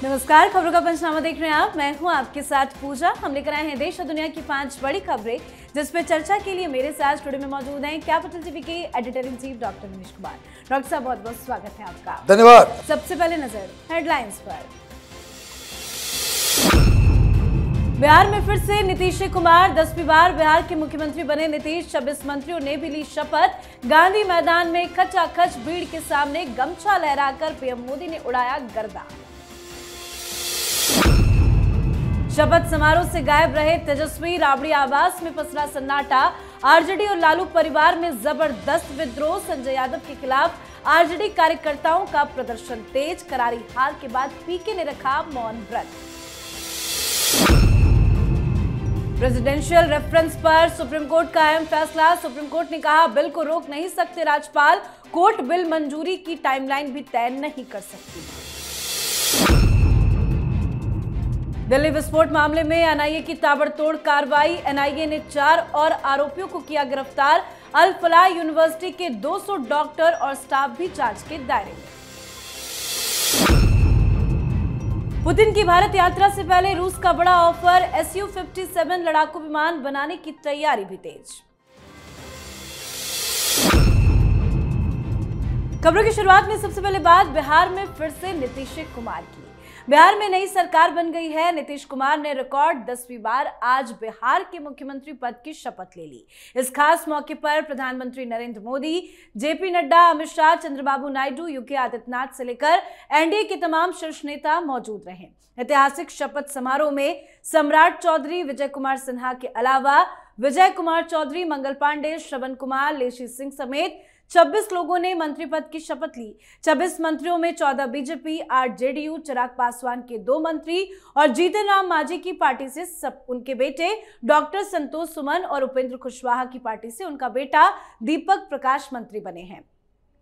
नमस्कार, खबरों का पंचनामा देख रहे हैं आप। मैं हूं आपके साथ पूजा। हम लेकर आए हैं देश और दुनिया की 5 बड़ी खबरें, जिस पे चर्चा के लिए मेरे साथ स्टूडियो में मौजूद हैं कैपिटल टीवी के editor in chief doctor Manish Kumar. Doctor साहब, बहुत बहुत स्वागत है आपका। धन्यवाद। सबसे पहले नजर हेडलाइंस पर। बिहार में फिर से नीतीश कुमार 10वीं बार बिहार के मुख्यमंत्री बने नीतीश। 26 मंत्रियों ने भी ली शपथ। गांधी मैदान में खचाखच भीड़ के सामने गमछा लहराकर पीएम मोदी ने उड़ाया गर्दा। शपथ समारोह से गायब रहे तेजस्वी। राबड़ी आवास में पसरा सन्नाटा। आरजेडी और लालू परिवार में जबरदस्त विद्रोह। संजय यादव के खिलाफ आरजेडी कार्यकर्ताओं का प्रदर्शन तेज। करारी हार के बाद पीके ने रखा मौन व्रत। प्रेसिडेंशियल रेफरेंस पर सुप्रीम कोर्ट का अहम फैसला। सुप्रीम कोर्ट ने कहा, बिल को रोक नहीं सकते राज्यपाल। कोर्ट बिल मंजूरी की टाइमलाइन भी तय नहीं कर सकती। दिल्ली विस्फोट मामले में एनआईए की ताबड़तोड़ कार्रवाई। एनआईए ने 4 और आरोपियों को किया गिरफ्तार। अल फलाह यूनिवर्सिटी के 200 डॉक्टर और स्टाफ भी जांच के दायरे में। पुतिन की भारत यात्रा से पहले रूस का बड़ा ऑफर। Su-57 लड़ाकू विमान बनाने की तैयारी भी तेज। खबरों की शुरुआत में सबसे पहले बात बिहार में फिर से नीतीश कुमार की। बिहार में नई सरकार बन गई है। नीतीश कुमार ने रिकॉर्ड 10वीं बार आज बिहार के मुख्यमंत्री पद की शपथ ले ली। इस खास मौके पर प्रधानमंत्री नरेंद्र मोदी, जेपी नड्डा, अमित शाह, चंद्रबाबू नायडू, योगी आदित्यनाथ से लेकर एनडीए के तमाम शीर्ष नेता मौजूद रहे। ऐतिहासिक शपथ समारोह में सम्राट चौधरी, विजय कुमार सिन्हा के अलावा विजय कुमार चौधरी, मंगल पांडे, श्रवण कुमार, लेशी सिंह समेत 26 लोगों ने मंत्री पद की शपथ ली। 26 मंत्रियों में 14 बीजेपी, 8 जेडीयू, चिराग पासवान के 2 मंत्री और जीतन राम मांझी की पार्टी से सब उनके बेटे डॉक्टर संतोष सुमन और उपेंद्र कुशवाहा की पार्टी से उनका बेटा दीपक प्रकाश मंत्री बने हैं।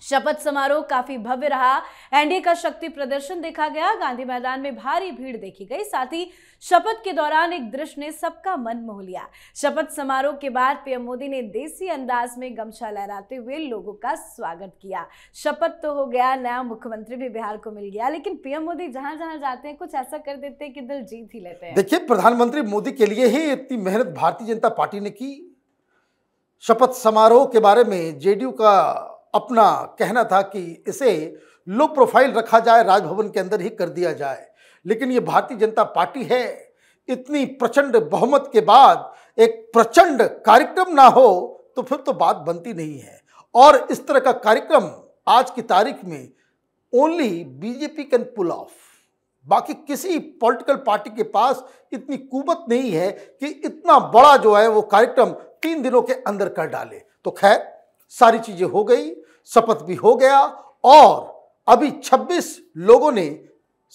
शपथ समारोह काफी भव्य रहा। एनडीए का शक्ति प्रदर्शन देखा गया। गांधी मैदान में भारी भीड़ देखी गई। साथ ही शपथ के दौरान एक दृश्य ने सबका मन मोह लिया। शपथ समारोह के बाद पीएम मोदी ने देसी अंदाज में गमछा लहराते हुए लोगों का स्वागत किया। शपथ तो हो गया, नया मुख्यमंत्री भी बिहार को मिल गया, लेकिन पीएम मोदी जहां जहां जाते हैं कुछ ऐसा कर देते हैं कि दिल जीत ही लेते हैं। देखिए, प्रधानमंत्री मोदी के लिए ही इतनी मेहनत भारतीय जनता पार्टी ने की। शपथ समारोह के बारे में जेडीयू का अपना कहना था कि इसे लो प्रोफाइल रखा जाए, राजभवन के अंदर ही कर दिया जाए, लेकिन ये भारतीय जनता पार्टी है। इतनी प्रचंड बहुमत के बाद एक प्रचंड कार्यक्रम ना हो तो फिर तो बात बनती नहीं है। और इस तरह का कार्यक्रम आज की तारीख में only BJP can pull off. बाकी किसी पॉलिटिकल पार्टी के पास इतनी कुवत नहीं है कि इतना बड़ा जो है वो कार्यक्रम 3 दिनों के अंदर कर डाले। तो खैर, सारी चीजें हो गई, शपथ भी हो गया और अभी 26 लोगों ने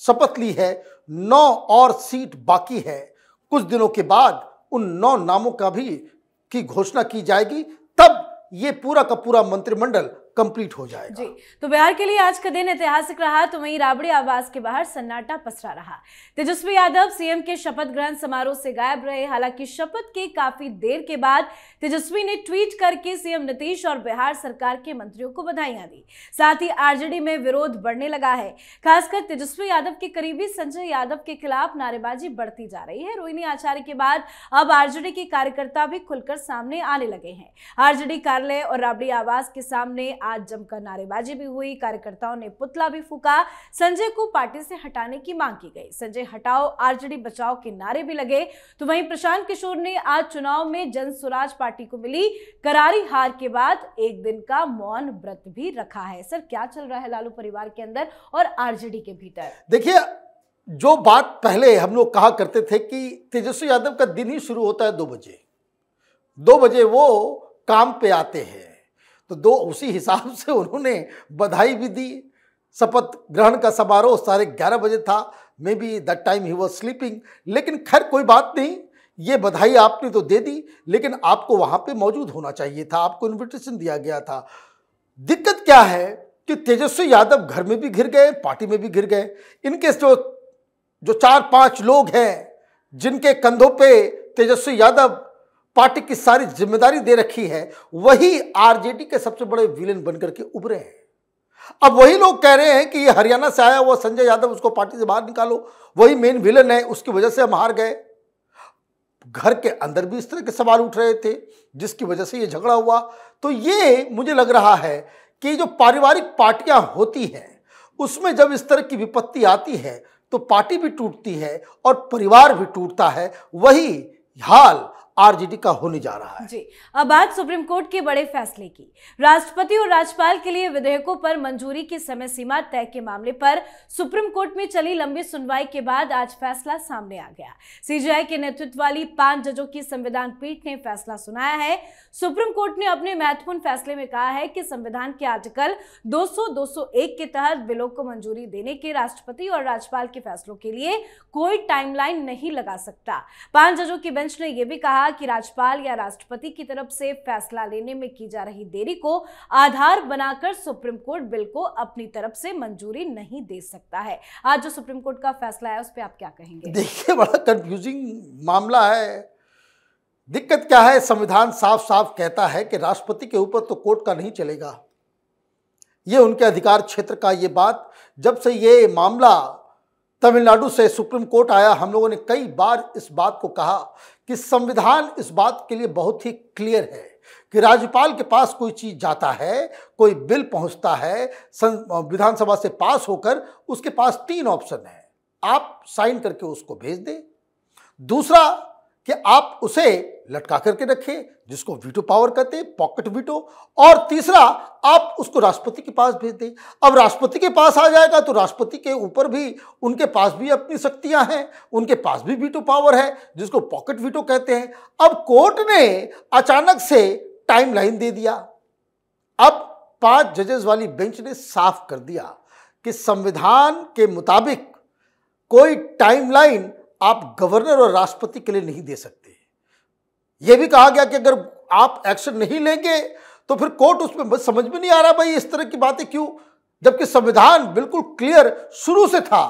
शपथ ली है। 9 और सीट बाकी है। कुछ दिनों के बाद उन 9 नामों का भी की घोषणा की जाएगी, तब ये पूरा का पूरा मंत्रिमंडल कंप्लीट हो जाएगा। जी, तो बिहार के लिए आज का दिन ऐतिहासिक रहा। तो वहीं राबड़ी आवास के बाहर सन्नाटा पसरा रहा। तेजस्वी यादव सीएम के शपथ ग्रहण समारोह से गायब रहे। हालांकि शपथ के काफी देर के बाद तेजस्वी ने ट्वीट करके सीएम नीतीश और बिहार सरकार के मंत्रियों को बधाइयां दी। साथ ही आरजेडी में विरोध बढ़ने लगा है। खासकर तेजस्वी यादव के करीबी संजय यादव के खिलाफ नारेबाजी बढ़ती जा रही है। रोहिणी आचार्य के बाद अब आरजेडी के कार्यकर्ता भी खुलकर सामने आने लगे हैं। आरजेडी कार्यालय और राबड़ी आवास के सामने आज जमकर नारेबाजी भी हुई। कार्यकर्ताओं ने पुतला भी फूका। संजय को पार्टी से हटाने की मांग की गई। संजय हटाओ, आरजेडी बचाओ के नारे भी लगे। तो वहीं प्रशांत किशोर ने आज चुनाव में जन स्वराज पार्टी को मिली करारी हार के बाद एक दिन का मौन व्रत भी रखा है। सर, क्या चल रहा है लालू परिवार के अंदर और आरजेडी के भीतर? देखिए, जो बात पहले हम लोग कहा करते थे कि तेजस्वी यादव का दिन ही शुरू होता है 2 बजे, 2 बजे वो काम पे आते हैं, तो उसी हिसाब से उन्होंने बधाई भी दी। शपथ ग्रहण का समारोह 11:30 बजे था। May be that time he was sleeping. लेकिन खैर कोई बात नहीं, ये बधाई आपने तो दे दी, लेकिन आपको वहां पे मौजूद होना चाहिए था। आपको इन्विटेशन दिया गया था। दिक्कत क्या है कि तेजस्वी यादव घर में भी घिर गए, पार्टी में भी घिर गए। इनके जो 4-5 लोग हैं जिनके कंधों पे तेजस्वी यादव पार्टी की सारी जिम्मेदारी दे रखी है, वही आरजेडी के सबसे बड़े विलेन बनकर के उभरे हैं। अब वही लोग कह रहे हैं कि ये हरियाणा से आया हुआ संजय यादव, उसको पार्टी से बाहर निकालो, वही मेन विलन है, उसकी वजह से हम हार गए। घर के अंदर भी इस तरह के सवाल उठ रहे थे जिसकी वजह से ये झगड़ा हुआ। तो ये मुझे लग रहा है कि जो पारिवारिक पार्टियां होती हैं उसमें जब इस तरह की विपत्ति आती है तो पार्टी भी टूटती है और परिवार भी टूटता है। वही हाल आरजेडी का होने जा रहा है। जी, अब बात सुप्रीम कोर्ट के बड़े फैसले की। राष्ट्रपति और राज्यपाल के लिए विधेयकों पर मंजूरी की समय सीमा तय के मामले पर सुप्रीम कोर्ट में चली लंबी सुनवाई के बाद आज फैसला सामने आ गया। सीजेआई के नेतृत्व वाली 5 जजों की संविधान पीठ ने फैसला सुनाया है। सुप्रीम कोर्ट ने अपने महत्वपूर्ण फैसले में कहा है कि संविधान के आर्टिकल 200, 201 के तहत बिलों को मंजूरी देने के राष्ट्रपति और राज्यपाल के फैसलों के लिए कोई टाइमलाइन नहीं लगा सकता। 5 जजों की बेंच ने यह भी कहा कि राज्यपाल या राष्ट्रपति की तरफ से फैसला लेने में की जा रही देरी को आधार बनाकर सुप्रीम कोर्ट बिल को अपनी तरफ से मंजूरी नहीं दे सकता है। आज जो सुप्रीम कोर्ट का फैसला है उस पर आप क्या कहेंगे? देखिए, बड़ा कंफ्यूजिंग मामला है। दिक्कत क्या है, संविधान साफ साफ कहता है कि राष्ट्रपति के ऊपर तो कोर्ट का नहीं चलेगा, ये उनके अधिकार क्षेत्र का। ये बात जब से ये मामला तमिलनाडु से सुप्रीम कोर्ट आया, हम लोगों ने कई बार इस बात को कहा कि संविधान इस बात के लिए बहुत ही क्लियर है कि राज्यपाल के पास कोई चीज जाता है, कोई बिल पहुंचता है विधानसभा से पास होकर, उसके पास 3 ऑप्शन है। आप साइन करके उसको भेज दें, दूसरा कि आप उसे लटका करके रखें जिसको वीटो पावर कहते हैं, पॉकेट वीटो, और तीसरा आप उसको राष्ट्रपति के पास भेज दें। अब राष्ट्रपति के पास आ जाएगा तो राष्ट्रपति के ऊपर भी, उनके पास भी अपनी शक्तियां हैं, उनके पास भी वीटो पावर है जिसको पॉकेट वीटो कहते हैं। अब कोर्ट ने अचानक से टाइमलाइन दे दिया। अब 5 जजेस वाली बेंच ने साफ कर दिया कि संविधान के मुताबिक कोई टाइमलाइन आप गवर्नर और राष्ट्रपति के लिए नहीं दे सकते। यह भी कहा गया कि अगर आप एक्शन नहीं लेंगे तो फिर कोर्ट उसमें बस समझ में नहीं आ रहा भाई इस तरह की बातें क्यों, जबकि संविधान बिल्कुल क्लियर शुरू से था।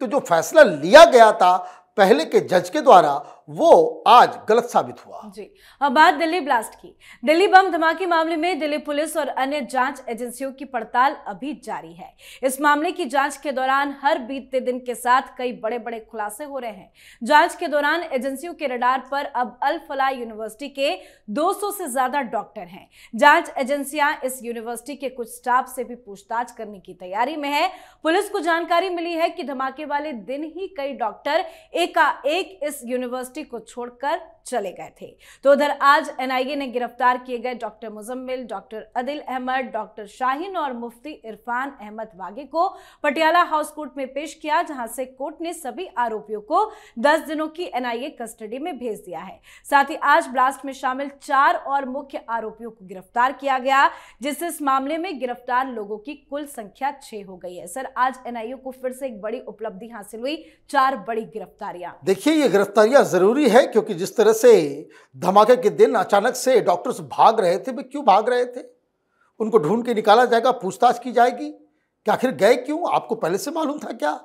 तो जो फैसला लिया गया था पहले के जज के द्वारा वो आज गलत साबित हुआ। जी, अब बात दिल्ली ब्लास्ट की। दिल्ली बम धमाके मामले में दिल्ली पुलिस और अन्य जांच एजेंसियों की पड़ताल अभी जारी है। इस मामले की जांच के दौरान हर बीतते दिन के साथ कई बड़े बड़े खुलासे हो रहे हैं। जांच के दौरान एजेंसियों के रडार पर अब अल फलाह यूनिवर्सिटी के 200 से ज्यादा डॉक्टर हैं। जांच एजेंसियां इस यूनिवर्सिटी के कुछ स्टाफ से भी पूछताछ करने की तैयारी में है। पुलिस को जानकारी मिली है कि धमाके वाले दिन ही कई डॉक्टर एकाएक इस यूनिवर्सिटी को छोड़कर चले गए थे। तो उधर आज एनआईए ने गिरफ्तार किए गए doctor Muzammil, doctor Adil Ahmad, doctor Shaheen और मुफ्ती इरफान अहमद वागे को पटियाला हाउस कोर्ट में पेश किया, जहां से कोर्ट ने सभी आरोपियों को 10 दिनों की एनआईए कस्टडी में भेज दिया है। साथ ही आज ब्लास्ट में शामिल 4 और मुख्य आरोपियों को गिरफ्तार किया गया, जिससे इस मामले में गिरफ्तार लोगों की कुल संख्या 6 हो गई है। सर, आज एनआईए को फिर से एक बड़ी उपलब्धि हासिल हुई, 4 बड़ी गिरफ्तारियां। देखिए, ये गिरफ्तारियां जरूरी है क्योंकि जिस तरह से धमाके के दिन अचानक से डॉक्टर्स भाग रहे थे, वे क्यों भाग रहे थे? उनको ढूंढ के निकाला जाएगा, पूछताछ की जाएगी कि आखिर गए क्यों, आपको पहले से मालूम था क्या?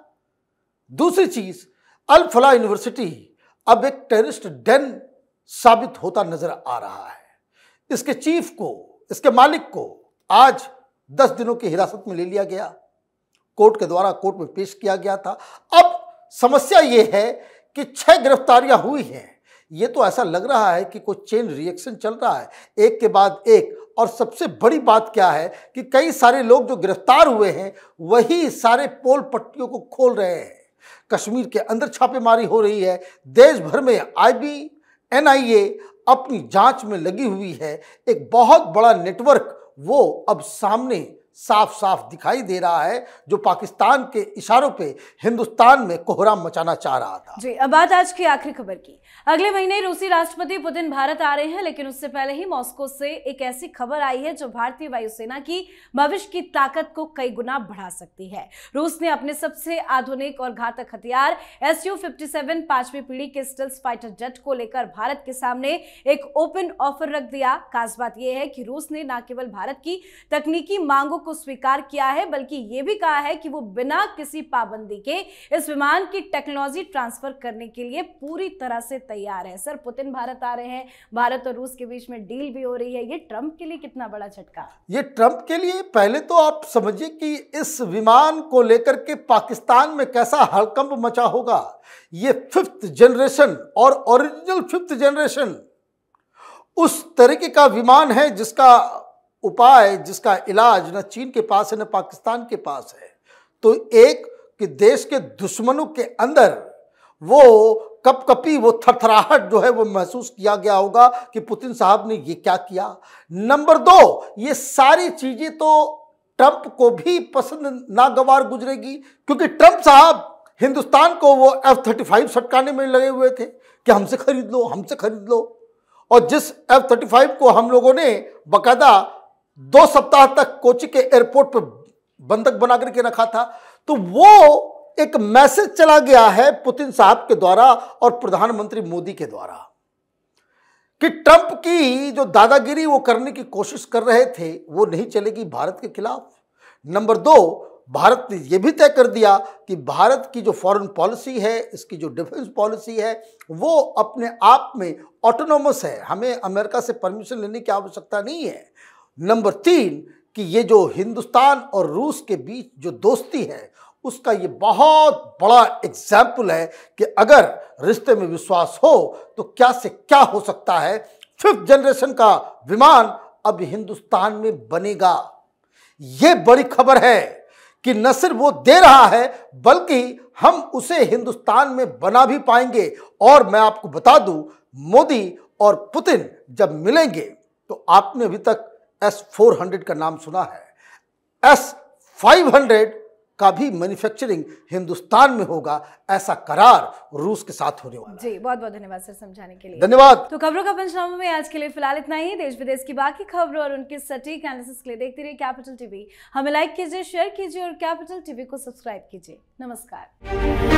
दूसरी चीज, अल फलाह यूनिवर्सिटी अब एक टेररिस्ट डेन साबित होता नजर आ रहा है। इसके चीफ को, इसके मालिक को आज 10 दिनों की हिरासत में ले लिया गया, कोर्ट के द्वारा कोर्ट में पेश किया गया था। अब समस्या यह है कि 6 गिरफ्तारियां हुई हैं। ये तो ऐसा लग रहा है कि कोई चेन रिएक्शन चल रहा है, एक के बाद एक। और सबसे बड़ी बात क्या है कि कई सारे लोग जो गिरफ्तार हुए हैं वही सारे पोल पट्टियों को खोल रहे हैं। कश्मीर के अंदर छापेमारी हो रही है, देश भर में आईबी, एनआईए अपनी जांच में लगी हुई है। एक बहुत बड़ा नेटवर्क वो अब सामने साफ साफ दिखाई दे रहा है, जो पाकिस्तान के इशारों पे हिंदुस्तान में कोहराम मचाना चाह रहा था। जी, अब बात आज की आखिरी खबर की। अगले महीने रूसी राष्ट्रपति पुतिन भारत आ रहे हैं, लेकिन उससे पहले ही मॉस्को से एक ऐसी खबर आई है जो भारतीय वायुसेना की भविष्य की ताकत को कई गुना बढ़ा सकती है। रूस ने अपने सबसे आधुनिक और घातक हथियार Su-57 5वीं पीढ़ी के स्टिल्थ फाइटर जेट को लेकर भारत के सामने एक ओपन ऑफर रख दिया। खास बात यह है कि रूस ने न केवल भारत की तकनीकी मांगों को स्वीकार किया है, बल्कि ये भी कहा है कि वो बिना किसी पाबंदी के इस विमान की टेक्नोलॉजी ट्रांसफर करने के लिए पूरी तरह से तैयार है। सर, पुतिन भारत आ रहे हैं, भारत और रूस के बीच में डील भी हो रही है, ये ट्रंप के लिए कितना बड़ा झटका? ये ट्रंप के लिए पहले तो आप समझिए कि इस विमान को लेकर के पाकिस्तान में कैसा हड़कंप मचा होगा। ये 5th जनरेशन और ओरिजिनल 5th जनरेशन उस तरीके का विमान है जिसका उपाय, जिसका इलाज न चीन के पास है न पाकिस्तान के पास है। तो एक कि देश के दुश्मनों के अंदर वो कपकपी, वो थरथराहट जो है वो महसूस किया गया होगा कि पुतिन साहब ने ये क्या किया। नंबर 2, ये सारी चीजें तो ट्रंप को भी पसंद नागवार गुजरेगी, क्योंकि ट्रंप साहब हिंदुस्तान को वो F-35 सटकाने में लगे हुए थे कि हमसे खरीद लो, हमसे खरीद लो। और जिस F-35 को हम लोगों ने बकायदा 2 सप्ताह तक कोची के एयरपोर्ट पर बंधक बना करके रखा था, तो वो एक मैसेज चला गया है पुतिन साहब के द्वारा और प्रधानमंत्री मोदी के द्वारा कि ट्रंप की जो दादागिरी वो करने की कोशिश कर रहे थे वो नहीं चलेगी भारत के खिलाफ। नंबर 2, भारत ने यह भी तय कर दिया कि भारत की जो फॉरेन पॉलिसी है, इसकी जो डिफेंस पॉलिसी है, वो अपने आप में ऑटोनोमस है, हमें अमेरिका से परमिशन लेने की आवश्यकता नहीं है। नंबर 3 कि ये जो हिंदुस्तान और रूस के बीच जो दोस्ती है उसका ये बहुत बड़ा एग्जाम्पल है कि अगर रिश्ते में विश्वास हो तो क्या से क्या हो सकता है। 5th जनरेशन का विमान अब हिंदुस्तान में बनेगा। ये बड़ी खबर है कि न सिर्फ वो दे रहा है बल्कि हम उसे हिंदुस्तान में बना भी पाएंगे। और मैं आपको बता दूं, मोदी और पुतिन जब मिलेंगे तो आपने अभी तक S-400 का नाम सुना है, S-500 का भी मैन्युफैक्चरिंग हिंदुस्तान में होगा, ऐसा करार रूस के साथ होने वाला है। जी, बहुत बहुत धन्यवाद सर समझाने के लिए। धन्यवाद। तो खबरों का पंचनामा में आज के लिए फिलहाल इतना ही। देश विदेश की बाकी खबरों और उनके सटीक एनालिसिस के लिए देखते रहिए कैपिटल टीवी। हमें लाइक कीजिए, शेयर कीजिए और कैपिटल टीवी को सब्सक्राइब कीजिए। नमस्कार।